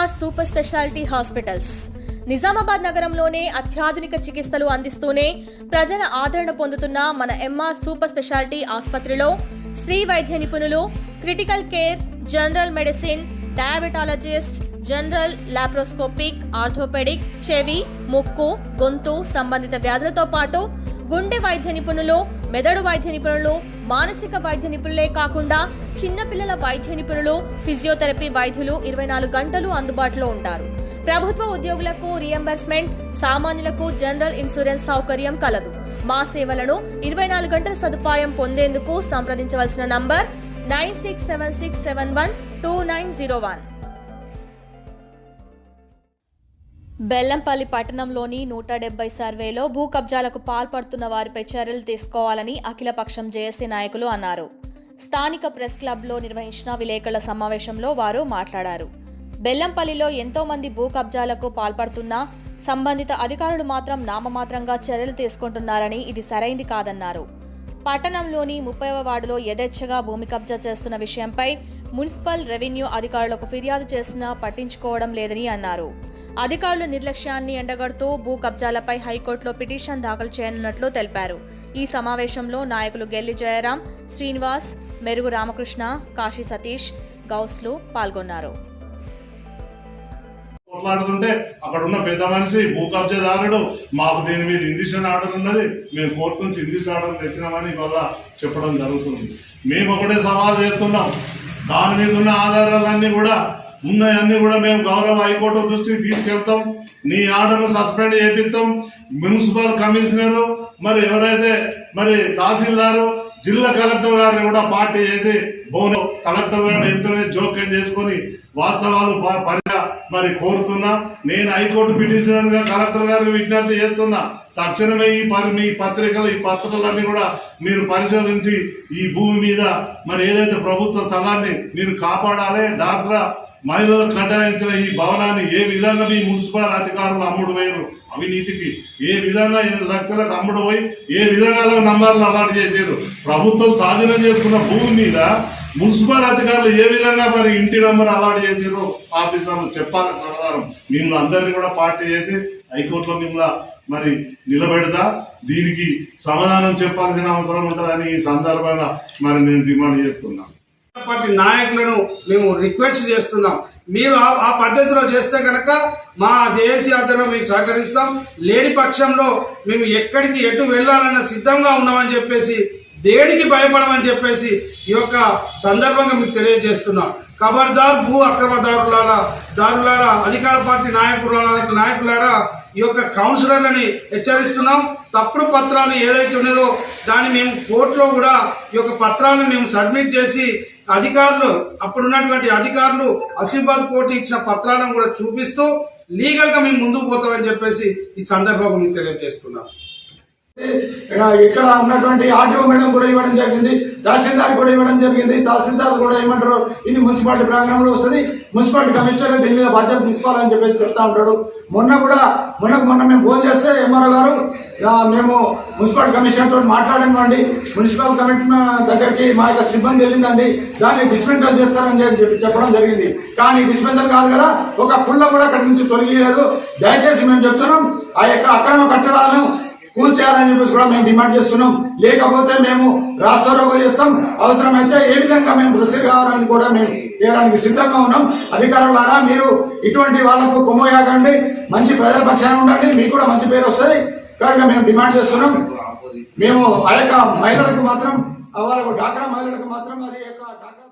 MR super speciality hospitals Nizamabad నగరంలోనే అత్యాధునిక చికిత్సలు అందిస్తూనే ప్రజల ఆదరణ పొందుతున్న మన ఎంఆర్ సూపర్ స్పెషాలిటీ ఆసుపత్రిలో స్త్రీ వైద్య నిపుణులు, critical care, general medicine, diabetologist, general laparoscopic, orthopaedic, చెవి, ముక్కు, గొంతు సంబంధిత వ్యాధులతో పాటు గుండె వైద్య నిపుణులు, మెదడు వైద్య నిపుణులు, మానసిక వైద్య నిపుణులే కాకుండా చిన్నపిల్లల వైద్య నిపుణులు, ఫిజియోథెరపీ వైద్యులు 24 గంటలు అందుబాటులో ఉంటారు. ప్రభుత్వ ఉద్యోగులకు రియంబర్స్మెంట్, సామాన్యులకు జనరల్ ఇన్సూరెన్స్ సౌకర్యం కలదు. మా సేవలను 24 గంటల సదుపాయం పొందేందుకు సంప్రదించవలసిన నంబర్ 9676712901. బెల్లంపల్లి పట్టణంలోని 170 సర్వేలో భూ కబ్జాలకు పాల్పడుతున్న వారిపై చర్యలు తీసుకోవాలని అఖిలపక్షం జేఏసీ నాయకులు అన్నారు. స్థానిక ప్రెస్ క్లబ్లో నిర్వహించిన విలేకరుల సమావేశంలో వారు మాట్లాడారు. బెల్లంపల్లిలో ఎంతో మంది భూ కబ్జాలకు పాల్పడుతున్నా సంబంధిత అధికారులు మాత్రం నామమాత్రంగా చర్యలు తీసుకుంటున్నారని ఇది సరైంది కాదన్నారు. పట్టణంలోని 30వ వార్డులో యథేచ్ఛగా భూమి కబ్జా చేస్తున్న విషయంపై మున్సిపల్, రెవెన్యూ అధికారులకు ఫిర్యాదు చేసినా పట్టించుకోవడం లేదని అన్నారు. అధికారుల నిర్లక్ష్యాన్ని ఎండగడుతూ భూ కబ్జాలపై హైకోర్టులో పిటిషన్ దాఖలు చేయనున్నట్లు తెలిపారు. ఈ సమావేశంలో నాయకులు గెల్లి జయరాం, శ్రీనివాస్, మెరుగు రామకృష్ణ, కాశీ సతీష్, గౌస్లు పాల్గొన్నారు. కొట్లాడుతుంటే అక్కడ ఉన్న పెద్ద మనిషి భూ కబ్జాదారుడు మాకు దీని మీద ఇంగ్లీషన్ ఆర్డర్ ఉన్నది, మేము కోర్టు నుంచి ఇంగ్లీష్ ఆర్డర్ తెచ్చినామని వల్ల చెప్పడం జరుగుతుంది. మేము ఒకటే సవాల్ చేస్తున్నాం, దాని మీద ఉన్న ఆధారాలన్నీ కూడా ఉన్నాయన్నీ కూడా మేము గౌరవ హైకోర్టు దృష్టికి తీసుకెళ్తాం. నీ ఆర్డర్ సస్పెండ్ చేపిస్తాం. మున్సిపల్ కమిషనర్ మరి ఎవరైతే మరి తహసీల్దారు, జిల్లా కలెక్టర్ గారిని కూడా పార్టీ చేసి భవనం కలెక్టర్ గారిని వెంటనే జోక్యం చేసుకుని వాస్తవాలు మరి కోరుతున్నా. నేను హైకోర్టు పిటిషనర్ గా కలెక్టర్ గారికి విజ్ఞప్తి చేస్తున్నా, తక్షణమే మీ పత్రికలు, ఈ పత్రికలన్నీ కూడా మీరు పరిశీలించి ఈ భూమి మీద మరి ఏదైతే ప్రభుత్వ స్థలాన్ని మీరు కాపాడాలి. డాక్రా మహిళలకు కేటాయించిన ఈ భవనాన్ని ఏ విధంగా మీ మున్సిపల్ అధికారులు అమ్ముడు పోయారు, అవినీతికి ఏ విధంగా 8 లక్షలకు అమ్ముడు పోయి ఏ విధంగా నంబర్లు అలాట్ చేశారు. ప్రభుత్వం స్వాధీనం చేసుకున్న భూమి మీద మున్సిపల్ అధికారులు ఏ విధంగా మరి ఇంటి నంబర్ అలాట్ చేశారు ఆఫీసర్లు చెప్పాలి సమాధానం. మిమ్మల్ని అందరినీ కూడా పార్టీ చేసి హైకోర్టులో మిమ్మల్ని మరి నిలబెడతా, దీనికి సమాధానం చెప్పాల్సిన అవసరం ఉంటుందని ఈ సందర్భంగా మరి నేను డిమాండ్ చేస్తున్నాను. పార్టీ నాయకులను మేము రిక్వెస్ట్ చేస్తున్నాం, మీరు ఆ పద్ధతిలో చేస్తే కనుక మా జేఏసీ ఆధ్వర్యంలో మీకు సహకరిస్తాం. లేని పక్షంలో మేము ఎక్కడికి ఎటు వెళ్లాలన్న సిద్ధంగా ఉన్నామని చెప్పేసి, దేనికి భయపడమని చెప్పేసి ఈ యొక్క సందర్భంగా మీకు తెలియజేస్తున్నాం. ఖబర్దార్ భూ అక్రమదారులారా, అధికార పార్టీ నాయకులారా, ఈ యొక్క కౌన్సిలర్లని హెచ్చరిస్తున్నాం. తప్పుడు పత్రాలు ఏదైతే ఉన్నదో దాన్ని మేము కోర్టులో కూడా ఈ యొక్క పత్రాలను మేము సబ్మిట్ చేసి అధికారులు, అప్పుడున్నటువంటి అధికారులు ఆసిఫాబాద్ కోర్టు ఇచ్చిన పత్రాలను కూడా చూపిస్తూ లీగల్ గా మేము ముందుకు పోతామని చెప్పేసి ఈ సందర్భంగా మేము తెలియజేస్తున్నాం. ఇక్కడ ఉన్నటువంటి ఆర్టీఓ మేడం కూడా ఇవ్వడం జరిగింది, తహసీల్దార్ కూడా ఇవ్వడం జరిగింది. తహసీల్దార్ కూడా ఏమంటారు, ఇది మున్సిపాలిటీ ప్రాంగణంలో వస్తుంది, మున్సిపాలిటీ కమిషనర్ దీని మీద బాధ్యత తీసుకోవాలని చెప్పేసి చెప్తా ఉంటాడు. మొన్న మేము ఫోన్ చేస్తే ఎంఆర్ఓ గారు మేము మున్సిపల్ కమిషనర్ తోటి మాట్లాడండి, మున్సిపల్ కమిషనర్ దగ్గరికి మా యొక్క సిబ్బంది వెళ్ళిందండి, దాన్ని డిస్మెంటల్ చేస్తారని చెప్పడం జరిగింది. కానీ డిస్మెంటల్ కాదు కదా, ఒక పుల్ల కూడా అక్కడి నుంచి తొలగిలేదు. దయచేసి మేము చెప్తున్నాం, ఆ యొక్క అక్రమ కట్టడాలను కూల్చేయాలని చెప్పేసి కూడా మేము డిమాండ్ చేస్తున్నాం. లేకపోతే మేము రాస్తారోకో చేస్తాం. అవసరమైతే ఏ విధంగా మేము ప్రొసీడ్ కావాలని కూడా మేము చేయడానికి సిద్ధంగా ఉన్నాం. అధికారులారా, మీరు ఇటువంటి వాళ్లకు కొమ్మయాకండి, మంచి ప్రజల పక్షాన ఉండండి, మీకు కూడా మంచి పేరు వస్తుంది. కాబట్టి మేము డిమాండ్ చేస్తున్నాం. మేము ఆ యొక్క మహిళలకు మాత్రం, వాళ్ళకు డాక్రా మహిళలకు మాత్రం అది యొక్క డాక్రా